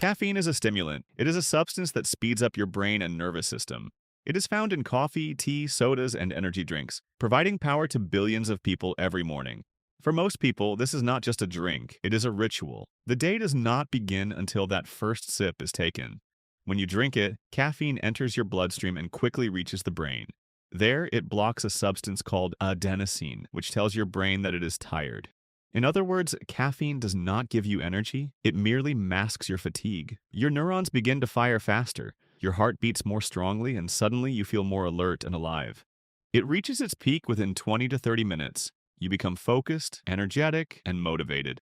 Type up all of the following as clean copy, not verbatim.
Caffeine is a stimulant. It is a substance that speeds up your brain and nervous system. It is found in coffee, tea, sodas, and energy drinks, providing power to billions of people every morning. For most people, this is not just a drink, it is a ritual. The day does not begin until that first sip is taken. When you drink it, caffeine enters your bloodstream and quickly reaches the brain. There, it blocks a substance called adenosine, which tells your brain that it is tired. In other words, caffeine does not give you energy, it merely masks your fatigue. Your neurons begin to fire faster, your heart beats more strongly, and suddenly you feel more alert and alive. It reaches its peak within 20 to 30 minutes. You become focused, energetic, and motivated.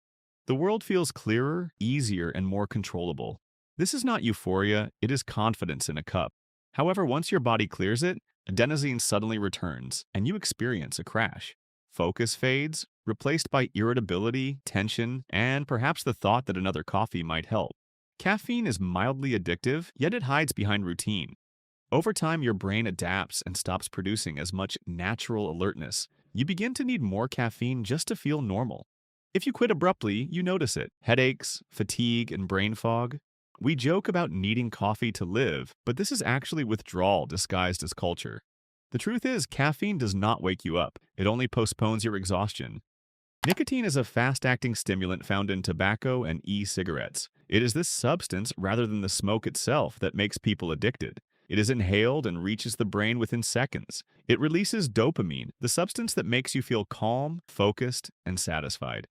The world feels clearer, easier, and more controllable. This is not euphoria, it is confidence in a cup. However, once your body clears it, adenosine suddenly returns, and you experience a crash. Focus fades, replaced by irritability, tension, and perhaps the thought that another coffee might help. Caffeine is mildly addictive, yet it hides behind routine. Over time, your brain adapts and stops producing as much natural alertness. You begin to need more caffeine just to feel normal. If you quit abruptly, you notice it. Headaches, fatigue, and brain fog. We joke about needing coffee to live, but this is actually withdrawal disguised as culture. The truth is, caffeine does not wake you up. It only postpones your exhaustion. Nicotine is a fast-acting stimulant found in tobacco and e-cigarettes. It is this substance, rather than the smoke itself, that makes people addicted. It is inhaled and reaches the brain within seconds. It releases dopamine, the substance that makes you feel calm, focused, and satisfied.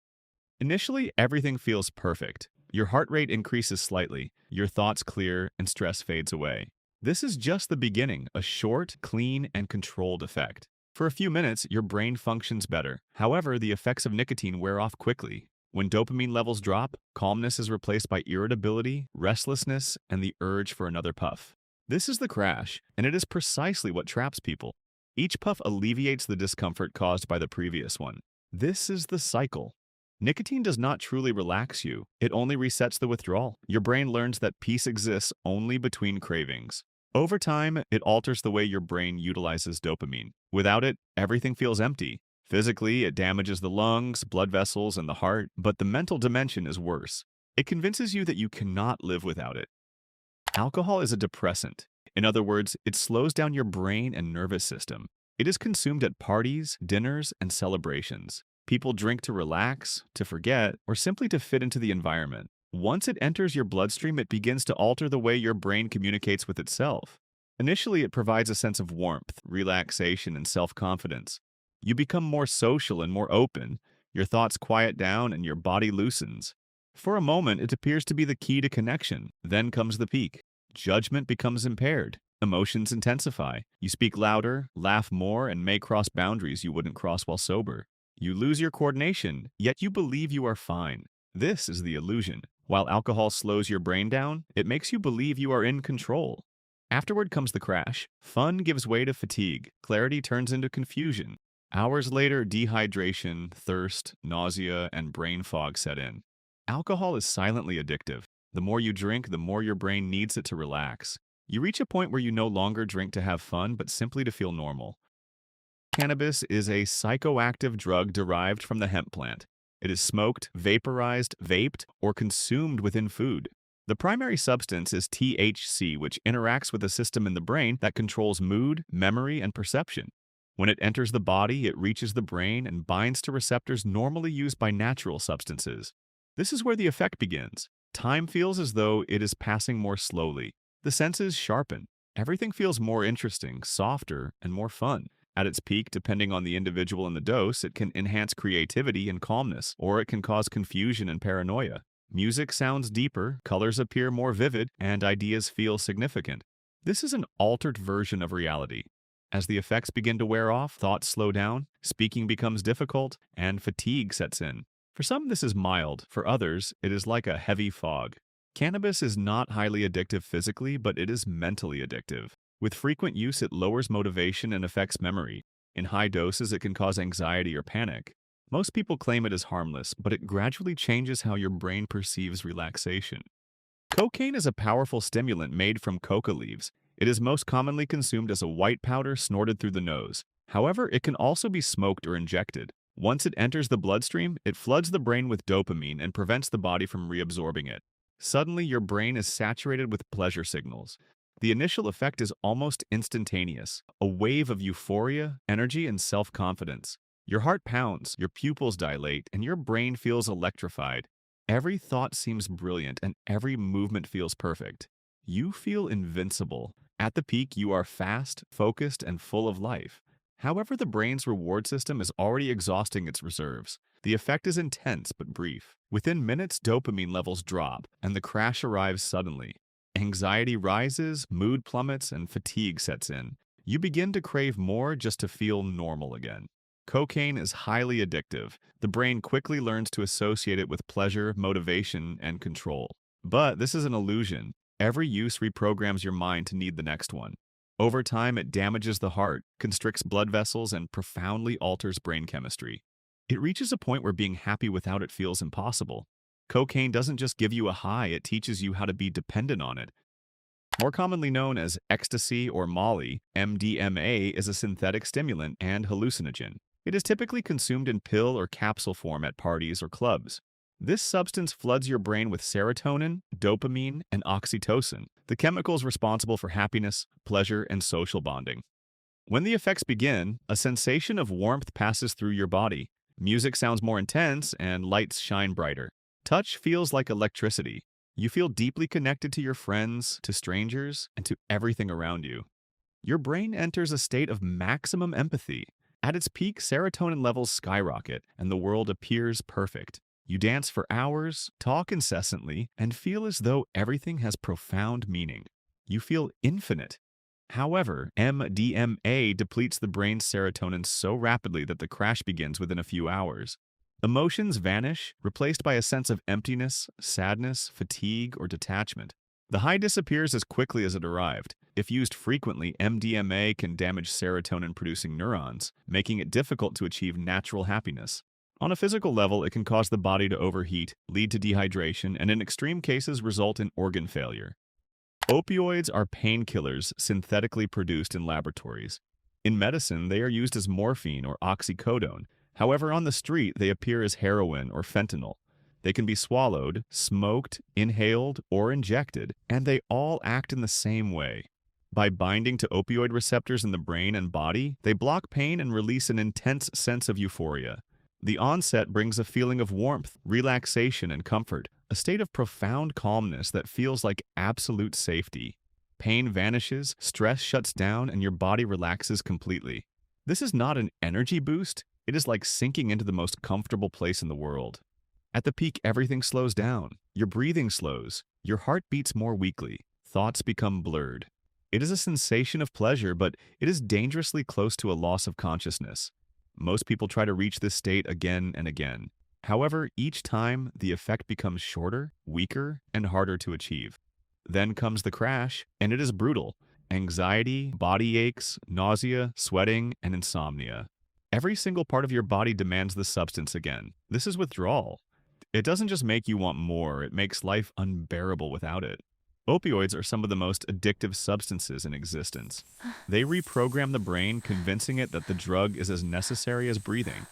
Initially, everything feels perfect. Your heart rate increases slightly, your thoughts clear, and stress fades away. This is just the beginning, a short, clean, and controlled effect. For a few minutes, your brain functions better. However, the effects of nicotine wear off quickly. When dopamine levels drop, calmness is replaced by irritability, restlessness, and the urge for another puff. This is the crash, and it is precisely what traps people. Each puff alleviates the discomfort caused by the previous one. This is the cycle. Nicotine does not truly relax you. It only resets the withdrawal. Your brain learns that peace exists only between cravings. Over time, it alters the way your brain utilizes dopamine. Without it, everything feels empty. Physically, it damages the lungs, blood vessels, and the heart, but the mental dimension is worse. It convinces you that you cannot live without it. Alcohol is a depressant. In other words, it slows down your brain and nervous system. It is consumed at parties, dinners, and celebrations. People drink to relax, to forget, or simply to fit into the environment. Once it enters your bloodstream, it begins to alter the way your brain communicates with itself. Initially, it provides a sense of warmth, relaxation, and self-confidence. You become more social and more open. Your thoughts quiet down and your body loosens. For a moment, it appears to be the key to connection. Then comes the peak. Judgment becomes impaired. Emotions intensify. You speak louder, laugh more, and may cross boundaries you wouldn't cross while sober. You lose your coordination, yet you believe you are fine. This is the illusion. While alcohol slows your brain down, it makes you believe you are in control. Afterward comes the crash. Fun gives way to fatigue. Clarity turns into confusion. Hours later, dehydration, thirst, nausea, and brain fog set in. Alcohol is silently addictive. The more you drink, the more your brain needs it to relax. You reach a point where you no longer drink to have fun, but simply to feel normal. Cannabis is a psychoactive drug derived from the hemp plant. It is smoked, vaporized, vaped, or consumed within food. The primary substance is THC, which interacts with a system in the brain that controls mood, memory, and perception. When it enters the body, it reaches the brain and binds to receptors normally used by natural substances. This is where the effect begins. Time feels as though it is passing more slowly. The senses sharpen. Everything feels more interesting, softer, and more fun. At its peak, depending on the individual and the dose, it can enhance creativity and calmness, or it can cause confusion and paranoia. Music sounds deeper, colors appear more vivid, and ideas feel significant. This is an altered version of reality. As the effects begin to wear off, thoughts slow down, speaking becomes difficult, and fatigue sets in. For some, this is mild. For others, it is like a heavy fog. Cannabis is not highly addictive physically, but it is mentally addictive. With frequent use, it lowers motivation and affects memory. In high doses, it can cause anxiety or panic. Most people claim it is harmless, but it gradually changes how your brain perceives relaxation. Cocaine is a powerful stimulant made from coca leaves. It is most commonly consumed as a white powder snorted through the nose. However, it can also be smoked or injected. Once it enters the bloodstream, it floods the brain with dopamine and prevents the body from reabsorbing it. Suddenly, your brain is saturated with pleasure signals. The initial effect is almost instantaneous, a wave of euphoria, energy, and self-confidence. Your heart pounds, your pupils dilate, and your brain feels electrified. Every thought seems brilliant, and every movement feels perfect. You feel invincible. At the peak, you are fast, focused, and full of life. However, the brain's reward system is already exhausting its reserves. The effect is intense but brief. Within minutes, dopamine levels drop, and the crash arrives suddenly. Anxiety rises, mood plummets, and fatigue sets in. You begin to crave more just to feel normal again. Cocaine is highly addictive. The brain quickly learns to associate it with pleasure, motivation, and control. But this is an illusion. Every use reprograms your mind to need the next one. Over time, it damages the heart, constricts blood vessels, and profoundly alters brain chemistry. It reaches a point where being happy without it feels impossible. Cocaine doesn't just give you a high, it teaches you how to be dependent on it. More commonly known as ecstasy or Molly, MDMA is a synthetic stimulant and hallucinogen. It is typically consumed in pill or capsule form at parties or clubs. This substance floods your brain with serotonin, dopamine, and oxytocin, the chemicals responsible for happiness, pleasure, and social bonding. When the effects begin, a sensation of warmth passes through your body. Music sounds more intense and lights shine brighter. Touch feels like electricity. You feel deeply connected to your friends, to strangers, and to everything around you. Your brain enters a state of maximum empathy. At its peak, serotonin levels skyrocket, and the world appears perfect. You dance for hours, talk incessantly, and feel as though everything has profound meaning. You feel infinite. However, MDMA depletes the brain's serotonin so rapidly that the crash begins within a few hours. Emotions vanish, replaced by a sense of emptiness, sadness, fatigue, or detachment. The high disappears as quickly as it arrived. If used frequently, MDMA can damage serotonin-producing neurons, making it difficult to achieve natural happiness. On a physical level, it can cause the body to overheat, lead to dehydration, and in extreme cases result in organ failure. Opioids are painkillers synthetically produced in laboratories. In medicine, they are used as morphine or oxycodone. However, on the street, they appear as heroin or fentanyl. They can be swallowed, smoked, inhaled, or injected, and they all act in the same way. By binding to opioid receptors in the brain and body, they block pain and release an intense sense of euphoria. The onset brings a feeling of warmth, relaxation, and comfort, a state of profound calmness that feels like absolute safety. Pain vanishes, stress shuts down, and your body relaxes completely. This is not an energy boost, it is like sinking into the most comfortable place in the world. At the peak, everything slows down. Your breathing slows, your heart beats more weakly, thoughts become blurred. It is a sensation of pleasure, but it is dangerously close to a loss of consciousness. Most people try to reach this state again and again. However, each time, the effect becomes shorter, weaker, and harder to achieve. Then comes the crash, and it is brutal. Anxiety, body aches, nausea, sweating, and insomnia. Every single part of your body demands the substance again. This is withdrawal. It doesn't just make you want more, it makes life unbearable without it. Opioids are some of the most addictive substances in existence. They reprogram the brain, convincing it that the drug is as necessary as breathing.